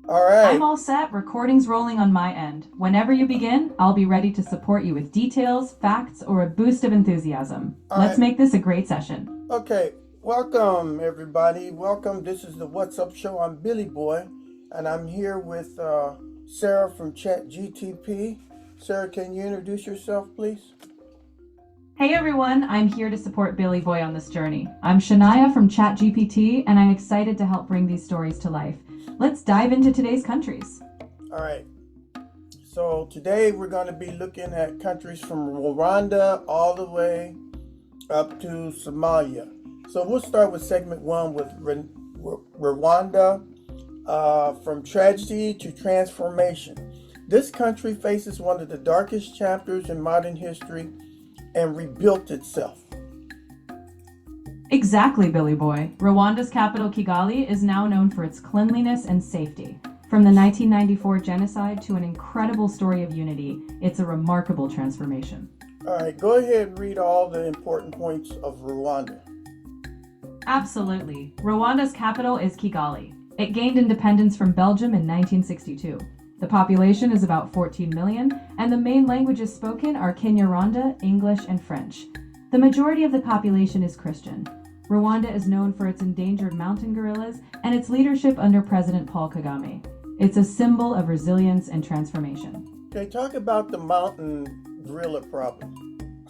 All I'm right. all set, recordings rolling on my end. Whenever you begin, I'll be ready to support you with details, facts, or a boost of enthusiasm. All Let's right. make this a great session. Okay. Welcome, everybody. Welcome. This is the What's Up Show. I'm Billy Boy, and I'm here with Sarah from Chat GTP. Sarah, can you introduce yourself, please? Hey everyone, I'm here to support Billy Boy on this journey. I'm Shania from ChatGPT, and I'm excited to help bring these stories to life. Let's dive into today's countries. All right. So today we're going to be looking at countries from Rwanda all the way up to Somalia. So we'll start with segment one with Rwanda, from tragedy to transformation. This country faces one of the darkest chapters in modern history and rebuilt itself. Exactly, Billy Boy. Rwanda's capital, Kigali, is now known for its cleanliness and safety. From the 1994 genocide to an incredible story of unity, it's a remarkable transformation. All right, go ahead and read all the important points of Rwanda. Absolutely. Rwanda's capital is Kigali. It gained independence from Belgium in 1962. The population is about 14 million, and the main languages spoken are Kinyarwanda, English, and French. The majority of the population is Christian. Rwanda is known for its endangered mountain gorillas and its leadership under President Paul Kagame. It's a symbol of resilience and transformation. Okay, talk about the mountain gorilla problem.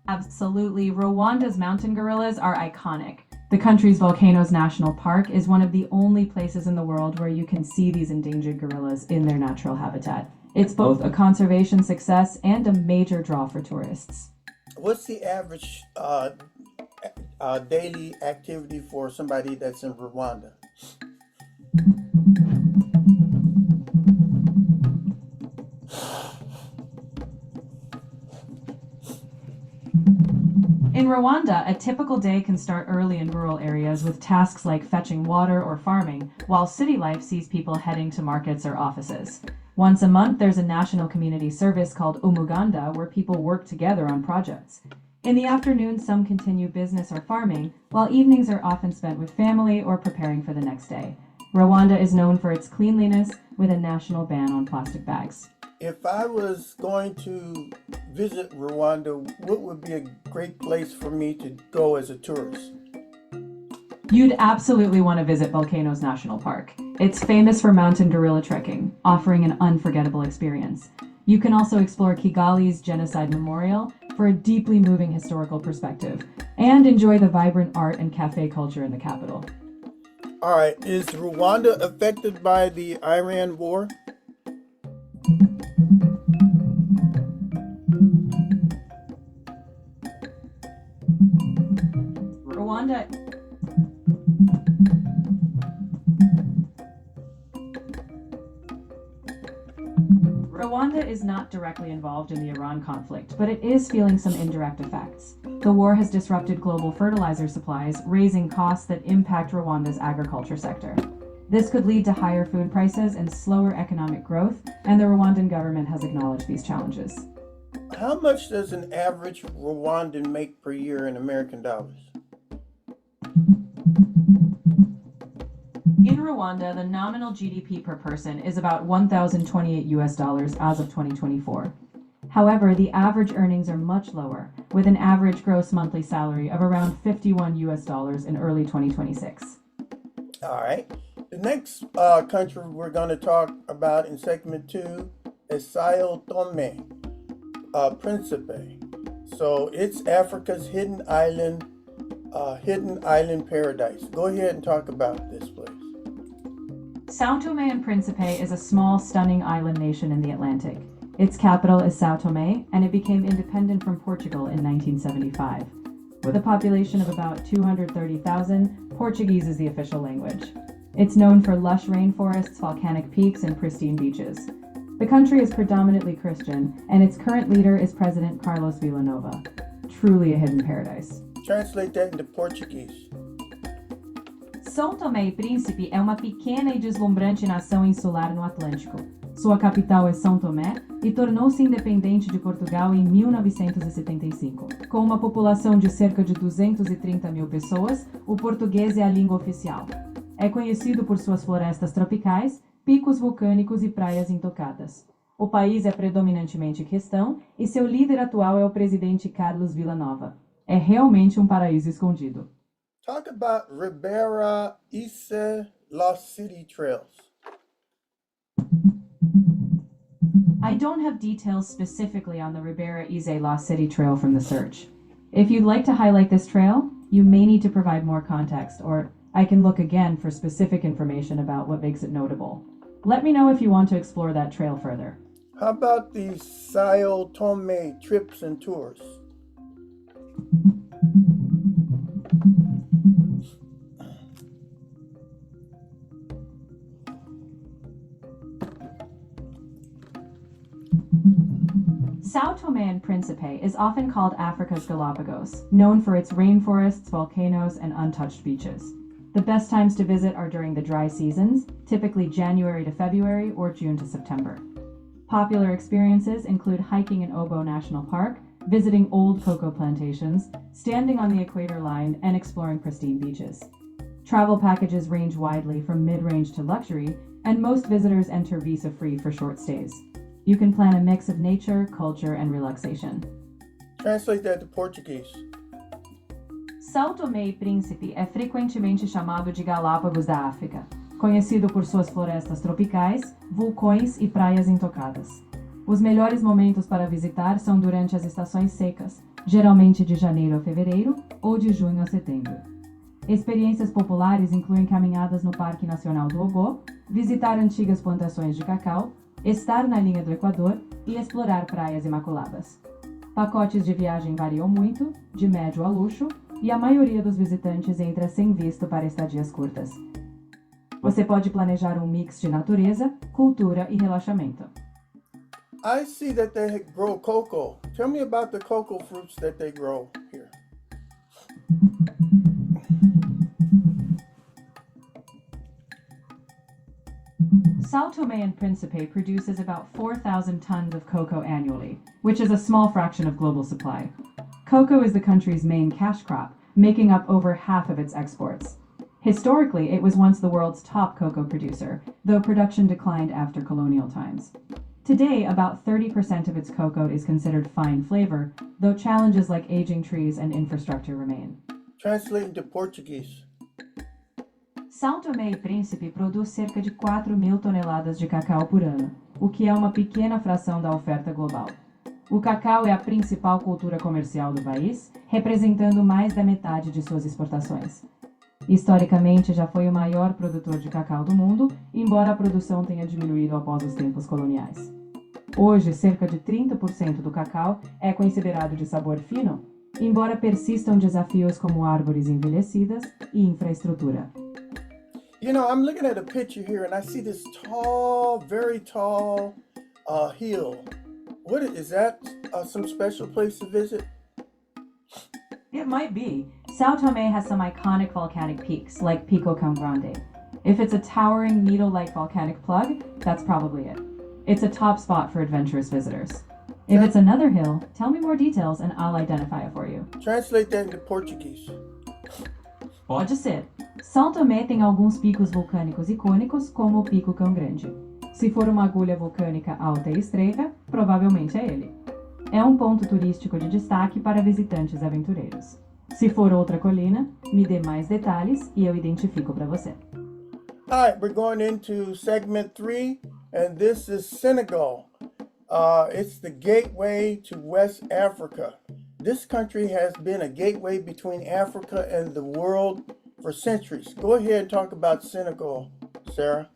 Absolutely. Rwanda's mountain gorillas are iconic. The country's Volcanoes National Park is one of the only places in the world where you can see these endangered gorillas in their natural habitat. It's both a conservation success and a major draw for tourists. What's the average daily activity for somebody that's in Rwanda? In Rwanda, a typical day can start early in rural areas with tasks like fetching water or farming, while city life sees people heading to markets or offices. Once a month, there's a national community service called Umuganda where people work together on projects. In the afternoon, some continue business or farming, while evenings are often spent with family or preparing for the next day. Rwanda is known for its cleanliness, with a national ban on plastic bags. If I was going to visit Rwanda, what would be a great place for me to go as a tourist? You'd absolutely want to visit Volcanoes National Park. It's famous for mountain gorilla trekking, offering an unforgettable experience. You can also explore Kigali's Genocide Memorial for a deeply moving historical perspective, and enjoy the vibrant art and cafe culture in the capital. All right, is Rwanda affected by the Iran war? Rwanda Rwanda is not directly involved in the Iran conflict, but it is feeling some indirect effects. The war has disrupted global fertilizer supplies, raising costs that impact Rwanda's agriculture sector. This could lead to higher food prices and slower economic growth, and the Rwandan government has acknowledged these challenges. How much does an average Rwandan make per year in American dollars? In Rwanda, the nominal GDP per person is about 1,028 US dollars as of 2024. However, the average earnings are much lower, with an average gross monthly salary of around 51 US dollars in early 2026. All right. The next country we're going to talk about in segment two is Sao Tome Principe. So it's Africa's hidden island paradise. Go ahead and talk about this, please. Sao Tome and Principe is a small, stunning island nation in the Atlantic. Its capital is Sao Tome, and it became independent from Portugal in 1975. With a population of about 230,000, Portuguese is the official language. It's known for lush rainforests, volcanic peaks, and pristine beaches. The country is predominantly Christian, and its current leader is President Carlos Villanova. Truly a hidden paradise. Translate that into Portuguese. São Tomé e Príncipe é uma pequena e deslumbrante nação insular no Atlântico. Sua capital é São Tomé e tornou-se independente de Portugal em 1975. Com uma população de cerca de 230 mil pessoas, o português é a língua oficial. É conhecido por suas florestas tropicais, picos vulcânicos e praias intocadas. O país é predominantemente cristão e seu líder atual é o presidente Carlos Villanova. É realmente um paraíso escondido. Talk about Ribera Ise Lost City trails. I don't have details specifically on the Ribera Ize Lost City Trail from the search. If you'd like to highlight this trail, you may need to provide more context, or I can look again for specific information about what makes it notable. Let me know if you want to explore that trail further. How about the Sao Tome trips and tours? Sao Tome and Principe is often called Africa's Galapagos, known for its rainforests, volcanoes, and untouched beaches. The best times to visit are during the dry seasons, typically January to February or June to September. Popular experiences include hiking in Obo National Park, visiting old cocoa plantations, standing on the equator line, and exploring pristine beaches. Travel packages range widely from mid-range to luxury, and most visitors enter visa-free for short stays. You can plan a mix of nature, culture, and relaxation. Translate that to Portuguese. São Tomé e Príncipe é frequentemente chamado de Galápagos da África, conhecido por suas florestas tropicais, vulcões e praias intocadas. Os melhores momentos para visitar são durante as estações secas, geralmente de janeiro a fevereiro ou de junho a setembro. Experiências populares incluem caminhadas no Parque Nacional do Obo, visitar antigas plantações de cacau, estar na linha do Equador e explorar praias imaculadas. Pacotes de viagem variam muito, de médio a luxo, e a maioria dos visitantes entra sem visto para estadias curtas. Você pode planejar um mix de natureza, cultura e relaxamento. I see that they grow cocoa. Tell me about the cocoa fruits that they grow here. Sao Tome and Principe produces about 4,000 tons of cocoa annually, which is a small fraction of global supply. Cocoa is the country's main cash crop, making up over half of its exports. Historically, it was once the world's top cocoa producer, though production declined after colonial times. Today, about 30% of its cocoa is considered fine flavor, though challenges like aging trees and infrastructure remain. Translating to Portuguese. São Tomé e Príncipe produz cerca de 4.000 toneladas de cacau por ano, o que é uma pequena fração da oferta global. O cacau é a principal cultura comercial do país, representando mais da metade de suas exportações. Historicamente, já foi o maior produtor de cacau do mundo, embora a produção tenha diminuído após os tempos coloniais. Hoje, cerca de 30% do cacau é considerado de sabor fino, embora persistam desafios como árvores envelhecidas e infraestrutura. You know, I'm looking at a picture here and I see this tall, very tall hill. What is that? Some special place to visit? It might be. Sao Tome has some iconic volcanic peaks, like Pico Cão Grande. If it's a towering needle-like volcanic plug, that's probably it. It's a top spot for adventurous visitors. If it's another hill, tell me more details and I'll identify it for you. Translate that into Portuguese. Pode ser. São Tomé tem alguns picos vulcânicos icônicos, como o Pico Cão Grande. Se for uma agulha vulcânica alta e estreita, provavelmente é ele. É um ponto turístico de destaque para visitantes aventureiros. Se for outra colina, me dê mais detalhes e eu identifico para você. All right, we're going into segment 3, and this is Senegal. It's the gateway to West Africa. This country has been a gateway between Africa and the world for centuries. Go ahead and talk about Senegal, Sarah.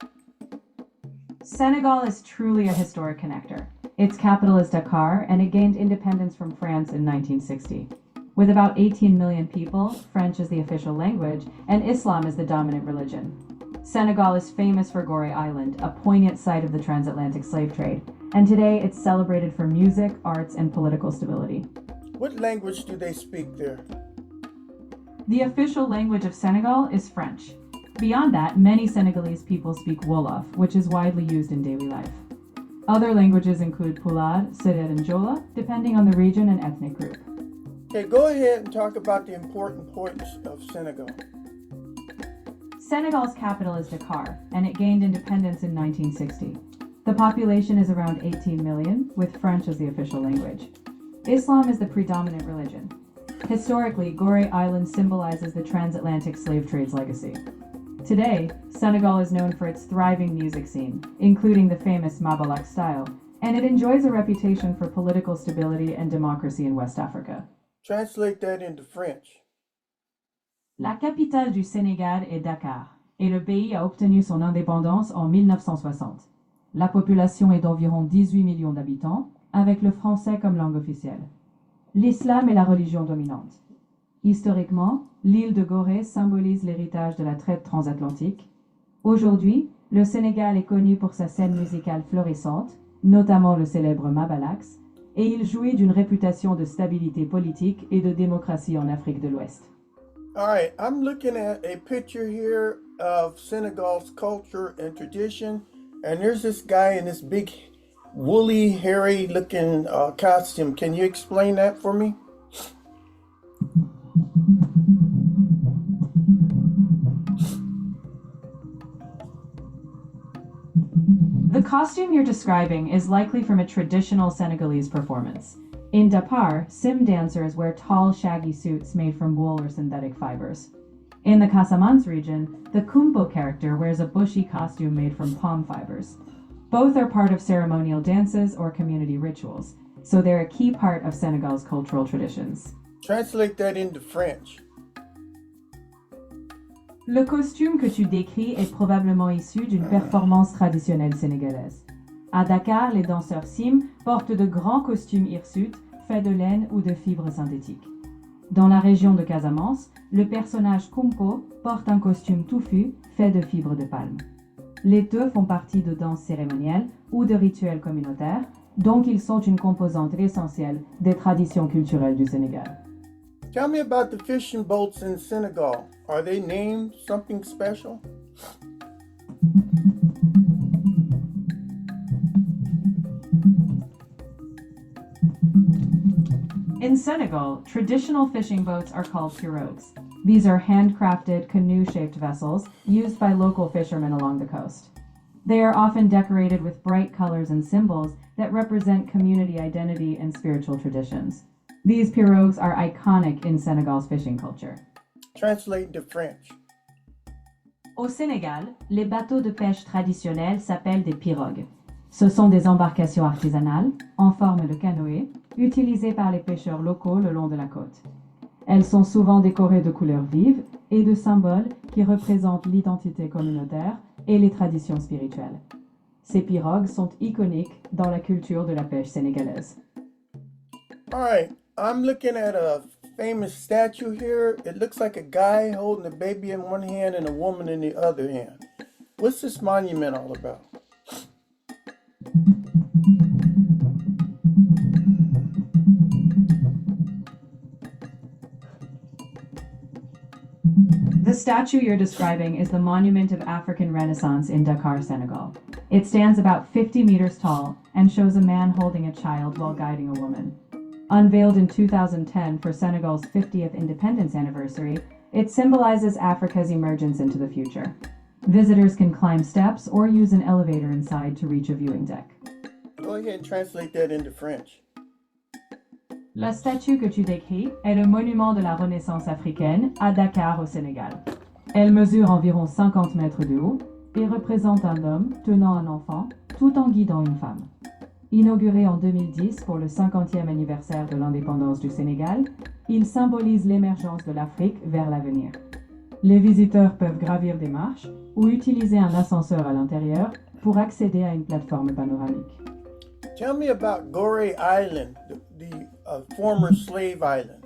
Senegal is truly a historic connector. Its capital is Dakar, and it gained independence from France in 1960. With about 18 million people, French is the official language, and Islam is the dominant religion. Senegal is famous for Gorée Island, a poignant site of the transatlantic slave trade, and today it's celebrated for music, arts, and political stability. What language do they speak there? The official language of Senegal is French. Beyond that, many Senegalese people speak Wolof, which is widely used in daily life. Other languages include Pulaar, Serer, and Jola, depending on the region and ethnic group. Okay, go ahead and talk about the important points of Senegal. Senegal's capital is Dakar, and it gained independence in 1960. The population is around 18 million, with French as the official language. Islam is the predominant religion. Historically, Gorée Island symbolizes the transatlantic slave trade's legacy. Today, Senegal is known for its thriving music scene, including the famous Mabalak style, and it enjoys a reputation for political stability and democracy in West Africa. Translate that into French. La capitale du Sénégal est Dakar, et le pays a obtenu son indépendance en 1960. La population est d'environ 18 millions d'habitants, avec le français comme langue officielle. L'islam est la religion dominante. Historiquement, l'île de Gorée symbolise l'héritage de la traite transatlantique. Aujourd'hui, le Sénégal est connu pour sa scène musicale florissante, notamment le célèbre Mabalax, et il jouit d'une réputation de stabilité politique et de démocratie en Afrique de l'Ouest. All right, I'm looking at a picture here of Senegal's culture and tradition, and there's this guy in this big woolly, hairy looking costume. Can you explain that for me? The costume you're describing is likely from a traditional Senegalese performance. In Dakar, Sim dancers wear tall, shaggy suits made from wool or synthetic fibers. In the Casamance region, the Kumpo character wears a bushy costume made from palm fibers. Both are part of ceremonial dances or community rituals, so they're a key part of Senegal's cultural traditions. Translate that into French. Le costume que tu décris est probablement issu d'une performance traditionnelle sénégalaise. À Dakar, les danseurs Sim portent de grands costumes hirsutes faits de laine ou de fibres synthétiques. Dans la région de Casamance, le personnage Kumpo porte un costume touffu fait de fibres de palme. Les deux font partie de danses cérémonielles ou de rituels communautaires, donc ils sont une composante essentielle des traditions culturelles du Sénégal. Tell me about the fishing boats in Senegal. Are they named something special? In Senegal, traditional fishing boats are called pirogues. These are handcrafted, canoe-shaped vessels used by local fishermen along the coast. They are often decorated with bright colors and symbols that represent community identity and spiritual traditions. These pirogues are iconic in Senegal's fishing culture. Translate into French. Au Sénégal, les bateaux de pêche traditionnels s'appellent des pirogues. Ce sont des embarcations artisanales, en forme de canoë, utilisées par les pêcheurs locaux le long de la côte. Elles sont souvent décorées de couleurs vives et de symboles qui représentent l'identité communautaire et les traditions spirituelles. Ces pirogues sont iconiques dans la culture de la pêche sénégalaise. All right, I'm looking at a famous statue here. It looks like a guy holding a baby in one hand and a woman in the other hand. What's this monument all about? The statue you're describing is the Monument of African Renaissance in Dakar, Senegal. It stands about 50 meters tall and shows a man holding a child while guiding a woman. Unveiled in 2010 for Senegal's 50th independence anniversary, it symbolizes Africa's emergence into the future. Visitors can climb steps or use an elevator inside to reach a viewing deck. Go ahead and translate that into French. La statue que tu décris est le monument de la Renaissance africaine à Dakar au Sénégal. Elle mesure environ 50 mètres de haut et représente un homme tenant un enfant tout en guidant une femme. Inauguré en 2010 pour le 50e anniversaire de l'indépendance du Sénégal, il symbolise l'émergence de l'Afrique vers l'avenir. Les visiteurs peuvent gravir des marches ou utiliser un ascenseur à l'intérieur pour accéder à une plateforme panoramique. Tell me about Gorée Island, the former slave island.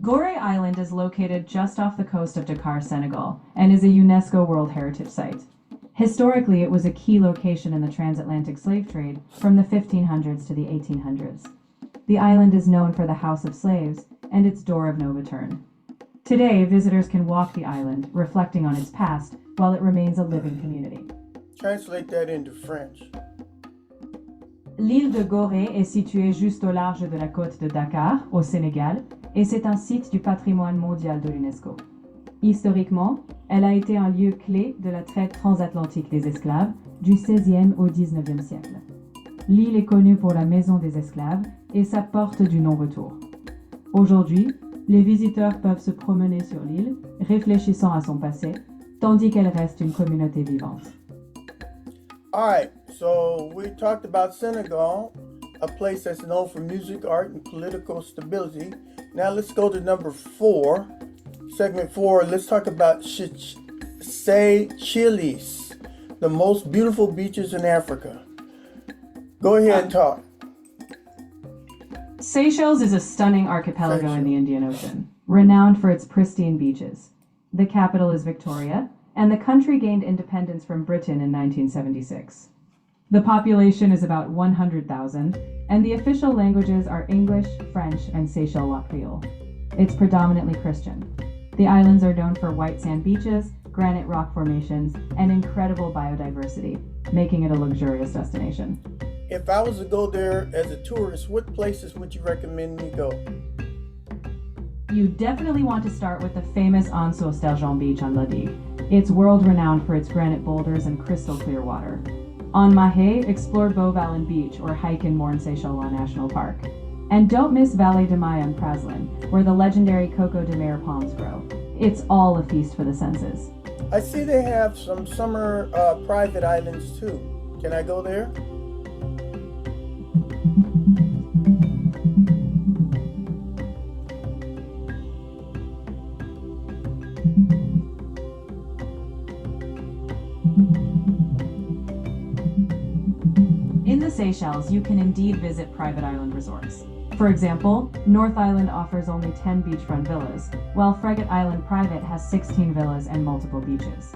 Gorée Island is located just off the coast of Dakar, Senegal, and is a UNESCO World Heritage Site. Historically, it was a key location in the transatlantic slave trade from the 1500s to the 1800s. The island is known for the House of Slaves and its door of no return. Today, visitors can walk the island, reflecting on its past, while it remains a living community. Translate that into French. L'île de Gorée est située juste au large de la côte de Dakar, au Sénégal, et c'est un site du patrimoine mondial de l'UNESCO. Historiquement, elle a été un lieu clé de la traite transatlantique des esclaves du XVIe au XIXe siècle. L'île est connue pour la maison des esclaves et sa porte du non-retour. Aujourd'hui, les visiteurs peuvent se promener sur l'île, réfléchissant à son passé, tandis qu'elle reste une communauté vivante. All right, so we talked about Senegal, a place that's known for music, art, and political stability. Now let's go to number 4, segment 4. Let's talk about Seychelles, the most beautiful beaches in Africa. Go ahead and talk. Seychelles is a stunning archipelago in the Indian Ocean, renowned for its pristine beaches. The capital is Victoria, and the country gained independence from Britain in 1976. The population is about 100,000, and the official languages are English, French, and Seychellois Creole. It's predominantly Christian. The islands are known for white sand beaches, granite rock formations, and incredible biodiversity, making it a luxurious destination. If I was to go there as a tourist, what places would you recommend me go? You definitely want to start with the famous Anse d'Argent beach on Lodi. It's world-renowned for its granite boulders and crystal clear water. On Mahé, explore Beauvalin Beach or hike in Morne Seychellois National Park. And don't miss Vallée de Mai and Praslin, where the legendary Coco de Mer palms grow. It's all a feast for the senses. I see they have some summer private islands too. Can I go there? In the Seychelles, you can indeed visit private island resorts. For example, North Island offers only 10 beachfront villas, while Frigate Island Private has 16 villas and multiple beaches.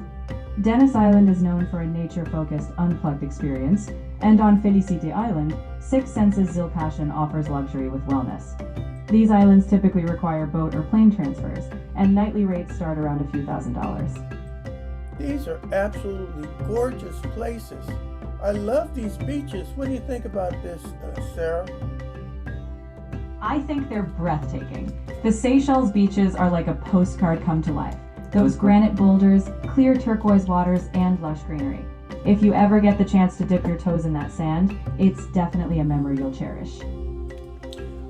Dennis Island is known for a nature-focused, unplugged experience, and on Félicité Island, Six Senses Zil Passion offers luxury with wellness. These islands typically require boat or plane transfers, and nightly rates start around a few $1,000s. These are absolutely gorgeous places. I love these beaches. What do you think about this, Sarah? I think they're breathtaking. The Seychelles beaches are like a postcard come to life. Those granite boulders, clear turquoise waters, and lush greenery. If you ever get the chance to dip your toes in that sand, it's definitely a memory you'll cherish.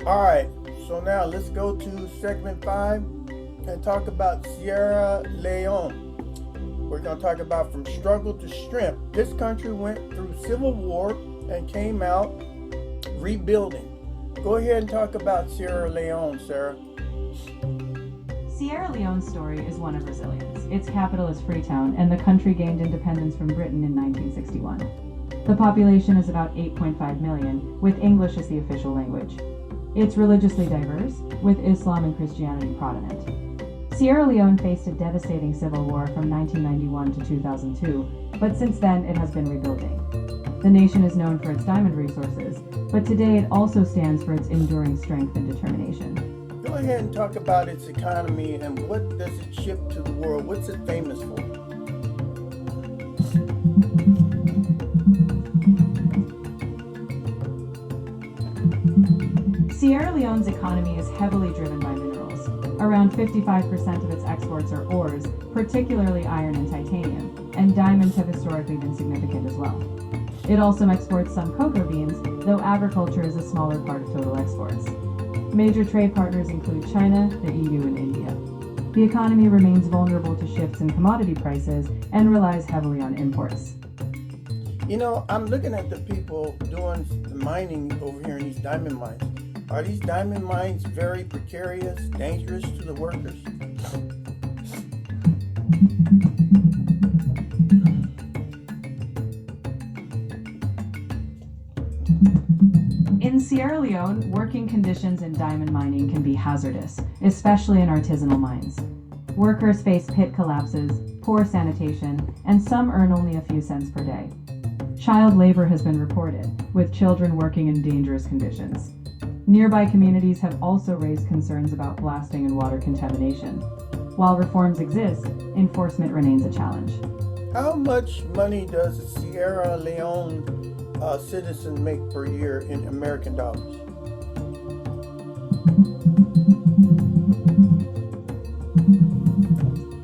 All right, so now let's go to segment 5 and talk about Sierra Leone. We're going to talk about from struggle to strength. This country went through civil war and came out rebuilding. Go ahead and talk about Sierra Leone, Sarah. Sierra Leone's story is one of resilience. Its capital is Freetown, and the country gained independence from Britain in 1961. The population is about 8.5 million, with English as the official language. It's religiously diverse, with Islam and Christianity prominent. Sierra Leone faced a devastating civil war from 1991 to 2002, but since then it has been rebuilding. The nation is known for its diamond resources, but today it also stands for its enduring strength and determination. Go ahead and talk about its economy and what does it ship to the world? What's it famous for? Sierra Leone's economy is heavily driven by minerals. Around 55% of its exports are ores, particularly iron and titanium, and diamonds have historically been significant as well. It also exports some cocoa beans, though agriculture is a smaller part of total exports. Major trade partners include China, the EU, and India. The economy remains vulnerable to shifts in commodity prices and relies heavily on imports. You know, I'm looking at the people doing the mining over here in these diamond mines. Are these diamond mines very precarious, dangerous to the workers? In Sierra Leone, working conditions in diamond mining can be hazardous, especially in artisanal mines. Workers face pit collapses, poor sanitation, and some earn only a few cents per day. Child labor has been reported, with children working in dangerous conditions. Nearby communities have also raised concerns about blasting and water contamination. While reforms exist, enforcement remains a challenge. How much money does a Sierra Leone citizen make per year in American dollars?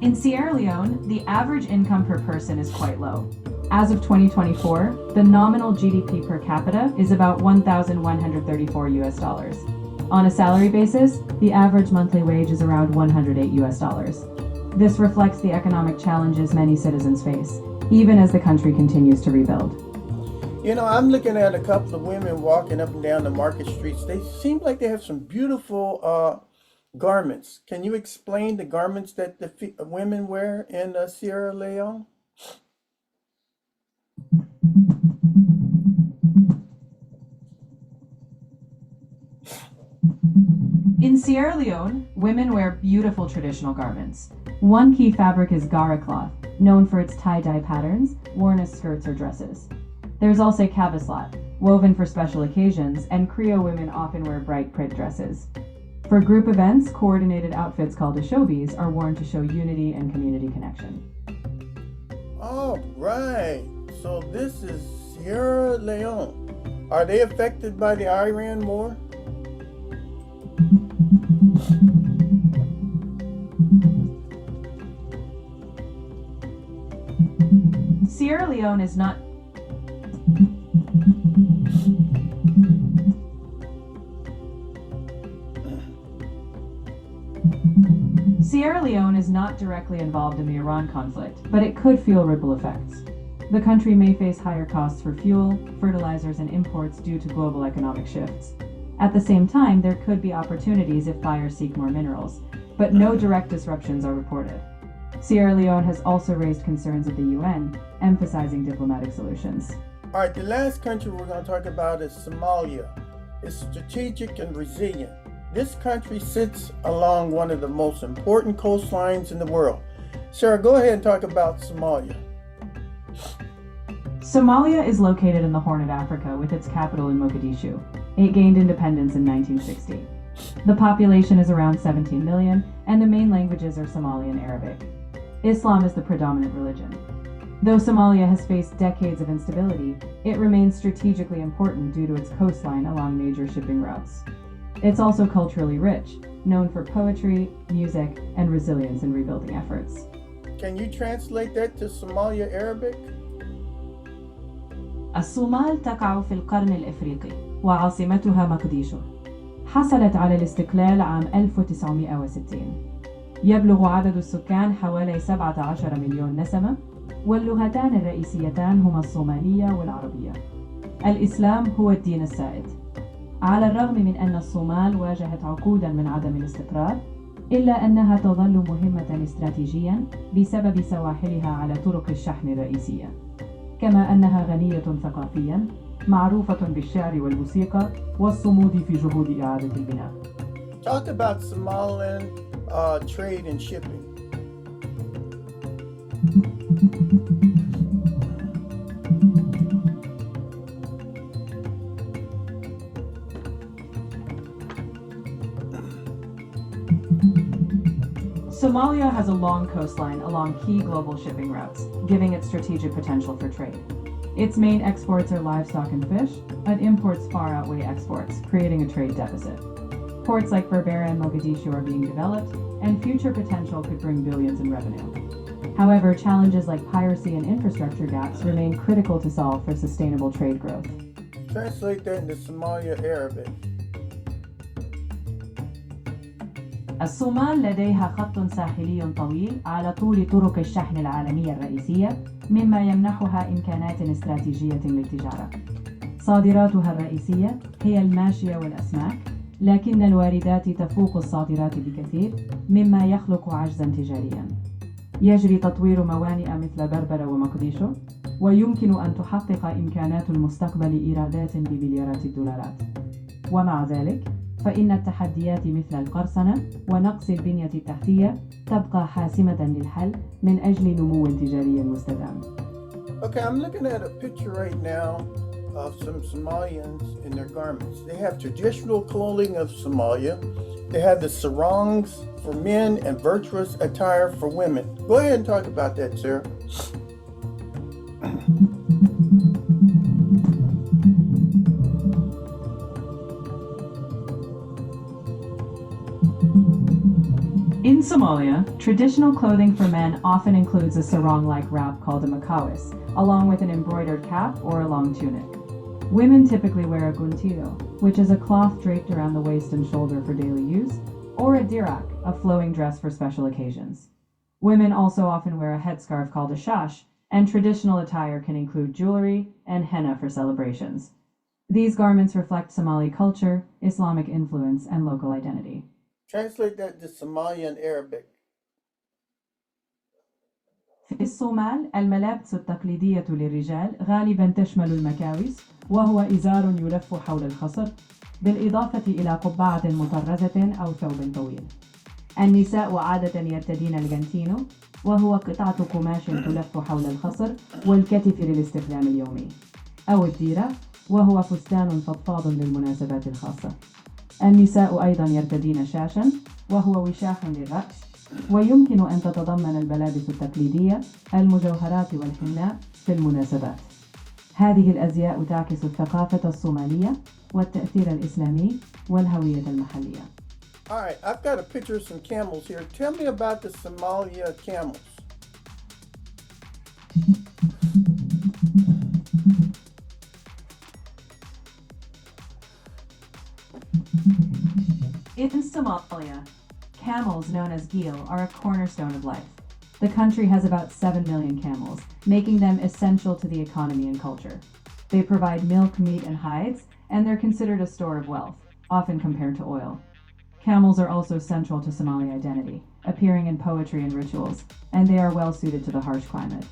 In Sierra Leone, the average income per person is quite low. As of 2024, the nominal GDP per capita is about 1,134 US dollars. On a salary basis, the average monthly wage is around 108 US dollars. This reflects the economic challenges many citizens face, even as the country continues to rebuild. You know, I'm looking at a couple of women walking up and down the market streets. They seem like they have some beautiful garments. Can you explain the garments that the women wear in Sierra Leone? In Sierra Leone, women wear beautiful traditional garments. One key fabric is Gara cloth, known for its tie-dye patterns, worn as skirts or dresses. There's also kabaslat, woven for special occasions, and Creole women often wear bright print dresses. For group events, coordinated outfits called ashobis are worn to show unity and community connection. All right. So this is Sierra Leone. Are they affected by the Iran war? Sierra Leone is not Sierra Leone is not directly involved in the Iran conflict, but it could feel ripple effects. The country may face higher costs for fuel, fertilizers, and imports due to global economic shifts. At the same time, there could be opportunities if buyers seek more minerals, but no direct disruptions are reported. Sierra Leone has also raised concerns at the UN, emphasizing diplomatic solutions. All right, the last country we're going to talk about is Somalia. It's strategic and resilient. This country sits along one of the most important coastlines in the world. Sarah, go ahead and talk about Somalia. Somalia is located in the Horn of Africa with its capital in Mogadishu. It gained independence in 1960. The population is around 17 million, and the main languages are Somali and Arabic. Islam is the predominant religion. Though Somalia has faced decades of instability, it remains strategically important due to its coastline along major shipping routes. It's also culturally rich, known for poetry, music, and resilience in rebuilding efforts. Can you translate that to Somalia Arabic? الصومال تقع في القرن الإفريقي وعاصمتها مقديشو. حصلت على الاستقلال عام 1960. يبلغ عدد السكان حوالي 17 مليون نسمة، واللغتان الرئيسيتان هما الصومالية والعربية. الإسلام هو الدين السائد. على الرغم من أن الصومال واجهت عقوداً من عدم الاستقرار، إلا أنها تظل مهمة استراتيجياً بسبب سواحلها على طرق الشحن الرئيسية، كما أنها غنية ثقافياً، معروفة بالشعر والموسيقى والصمود في جهود إعادة البناء. Talk about Somaliland trade and shipping. Somalia has a long coastline along key global shipping routes, giving it strategic potential for trade. Its main exports are livestock and fish, but imports far outweigh exports, creating a trade deficit. Ports like Berbera and Mogadishu are being developed, and future potential could bring billions in revenue. However, challenges like piracy and infrastructure gaps remain critical to solve for sustainable trade growth. Translate that into Somalia Arabic. الصومال لديها خط ساحلي طويل على طول طرق الشحن العالمية الرئيسية، مما يمنحها إمكانات استراتيجية للتجارة. صادراتها الرئيسية هي الماشية والأسماك، لكن الواردات تفوق الصادرات بكثير، مما يخلق عجزاً تجارياً. يجري تطوير موانئ مثل بربرة ومقديشو، ويمكن أن تحقق إمكانات المستقبل إيرادات بمليارات الدولارات. ومع ذلك، فإن التحديات مثل القرصنة ونقص البنية التحتية تبقى حاسمة للحل من أجل نمو تجاري مستدام. Okay, I'm looking at a picture right now of some Somalians in their garments. They have traditional clothing of Somalia. They have the sarongs for men and virtuous attire for women. Go ahead and talk about that, Sarah. In Somalia, traditional clothing for men often includes a sarong-like wrap called a makawis, along with an embroidered cap or a long tunic. Women typically wear a guntilo, which is a cloth draped around the waist and shoulder for daily use, or a dirak, a flowing dress for special occasions. Women also often wear a headscarf called a shash, and traditional attire can include jewelry and henna for celebrations. These garments reflect Somali culture, Islamic influence, and local identity. Translate that to Somalian Arabic. في الصومال الملابس التقليدية للرجال غالبا تشمل المكاوس وهو إزار يلف حول الخصر بالإضافة إلى قبعة مطرزة أو ثوب طويل. النساء عادة يرتدين الجنتينو وهو قطعة قماش تلف حول الخصر والكتف للاستخدام اليومي، أو الديرة وهو فستان فضفاض للمناسبات الخاصة. النساء أيضا يرتدين شاشا وهو وشاح للرأس، ويمكن أن تتضمن الملابس التقليدية المجوهرات والحناء في المناسبات. هذه الأزياء تعكس الثقافة الصومالية والتأثير الإسلامي والهوية المحلية. All right, I've got a picture of some camels here. Tell me about the Somalia camels. In Somalia, camels, known as geel, are a cornerstone of life. The country has about 7 million camels, making them essential to the economy and culture. They provide milk, meat, and hides, and they're considered a store of wealth, often compared to oil. Camels are also central to Somali identity, appearing in poetry and rituals, and they are well suited to the harsh climate.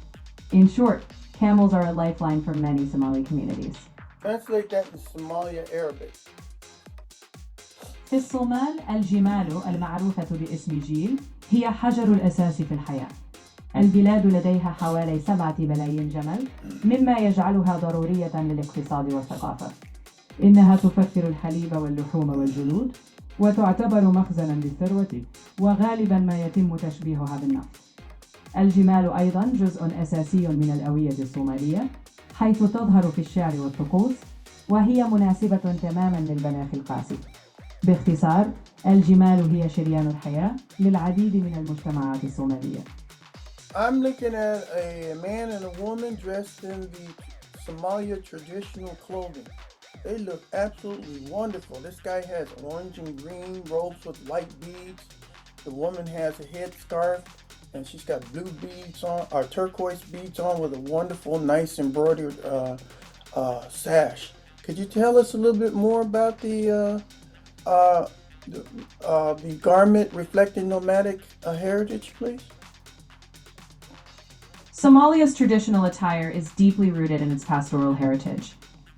In short, camels are a lifeline for many Somali communities. Translate that in Somalia Arabic. في الصومال الجمال المعروفة باسم جيل هي حجر الأساس في الحياة. البلاد لديها حوالي 7 ملايين جمل، مما يجعلها ضرورية للاقتصاد والثقافة. إنها توفر الحليب واللحوم والجلود، وتعتبر مخزنا للثروة، وغالبا ما يتم تشبيهها بالنفط. الجمال أيضا جزء أساسي من الهوية الصومالية، حيث تظهر في الشعر والطقوس، وهي مناسبة تماما للمناخ القاسي. باختصار، الجمال هي شريان الحياة للعديد من المجتمعات الصومالية. I'm looking at a man and a woman dressed in the Somalia traditional clothing. They look absolutely wonderful. This guy has orange and green robes with white beads. The woman has a headscarf and she's got blue beads on, or turquoise beads on, with a wonderful, nice embroidered sash. Could you tell us a little bit more about the garment reflecting nomadic heritage, please? Somalia's traditional attire is deeply rooted in its pastoral heritage.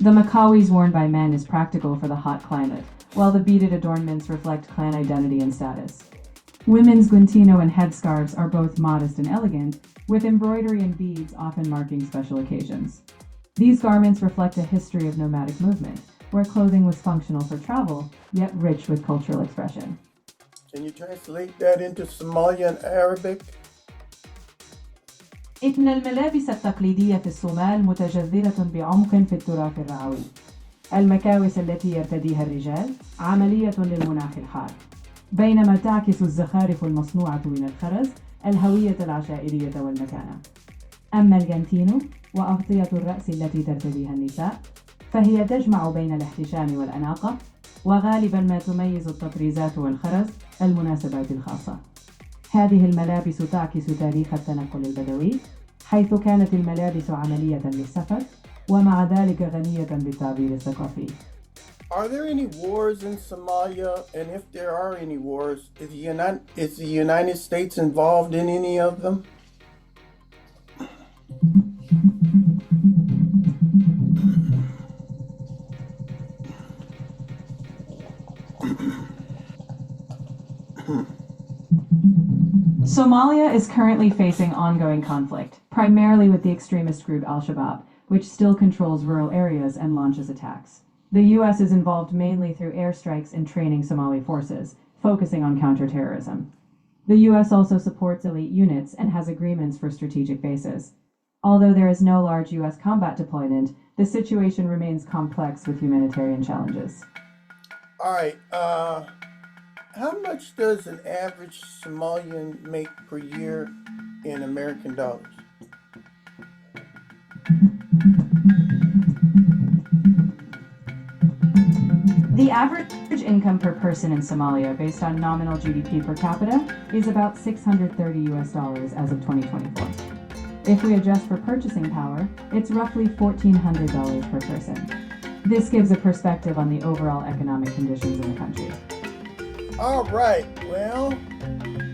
The makawis worn by men is practical for the hot climate, while the beaded adornments reflect clan identity and status. Women's guntino and headscarves are both modest and elegant, with embroidery and beads often marking special occasions. These garments reflect a history of nomadic movement, where clothing was functional for travel, yet rich with cultural expression. Can you translate that into Somalian Arabic? إن الملابس التقليدية في الصومال متجذرة بعمق في التراث الرعوي. المكاوس التي يرتديها الرجال عملية للمناخ الحار، بينما تعكس الزخارف المصنوعة من الخرز الهوية العشائرية والمكانة. أما الجنتينو وأغطية الرأس التي ترتديها النساء، فهي تجمع بين الاحتشام والأناقة، وغالبا ما تميز التطريزات والخرز المناسبات الخاصة. هذه الملابس تعكس تاريخ التنقل البدوي، حيث كانت الملابس عملية للسفر، ومع ذلك غنية بالتعبير الثقافي. Are there any wars in Somalia? And if there are any wars, is the United States involved in any of them? Somalia is currently facing ongoing conflict, primarily with the extremist group Al-Shabaab, which still controls rural areas and launches attacks. The U.S. is involved mainly through airstrikes and training Somali forces, focusing on counterterrorism. The U.S. also supports elite units and has agreements for strategic bases. Although there is no large U.S. combat deployment, the situation remains complex with humanitarian challenges. All right. How much does an average Somalian make per year in American dollars? The average income per person in Somalia, based on nominal GDP per capita, is about 630 US dollars as of 2024. If we adjust for purchasing power, it's roughly $1,400 per person. This gives a perspective on the overall economic conditions in the country. All right, well,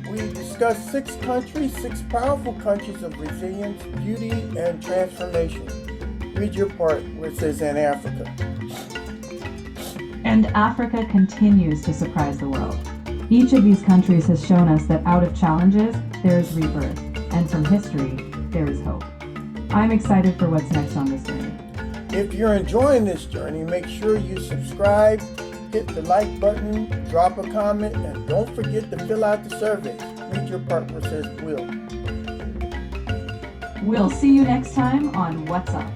we discussed 6 countries, 6 powerful countries of resilience, beauty, and transformation. Read your part where it says in Africa. And Africa continues to surprise the world. Each of these countries has shown us that out of challenges, there is rebirth, and from history, there is hope. I'm excited for what's next on this journey. If you're enjoying this journey, make sure you subscribe, hit the like button, drop a comment, and don't forget to fill out the survey. Read your part where it says will. We'll see you next time on What's Up.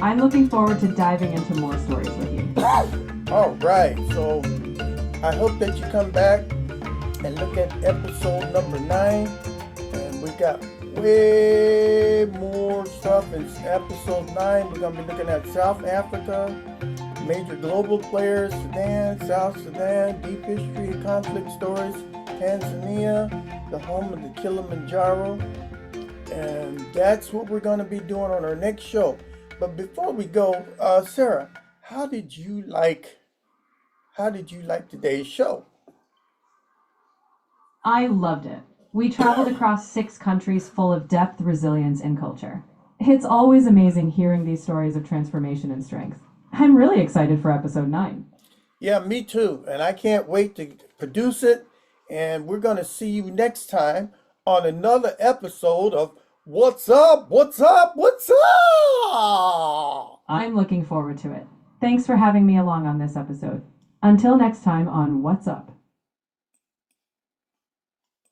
I'm looking forward to diving into more stories with you. All right, so I hope that you come back and look at episode number 9. And we got way more stuff in episode 9. We're going to be looking at South Africa, major global players, Sudan, South Sudan, deep history and conflict stories, Tanzania, the home of the Kilimanjaro. And that's what we're going to be doing on our next show. But before we go, Sarah, how did you like today's show? I loved it. We traveled across 6 countries full of depth, resilience, and culture. It's always amazing hearing these stories of transformation and strength. I'm really excited for episode 9. Yeah, me too. And I can't wait to produce it. And we're going to see you next time on another episode of What's Up? What's Up? What's Up? I'm looking forward to it. Thanks for having me along on this episode. Until next time on What's Up.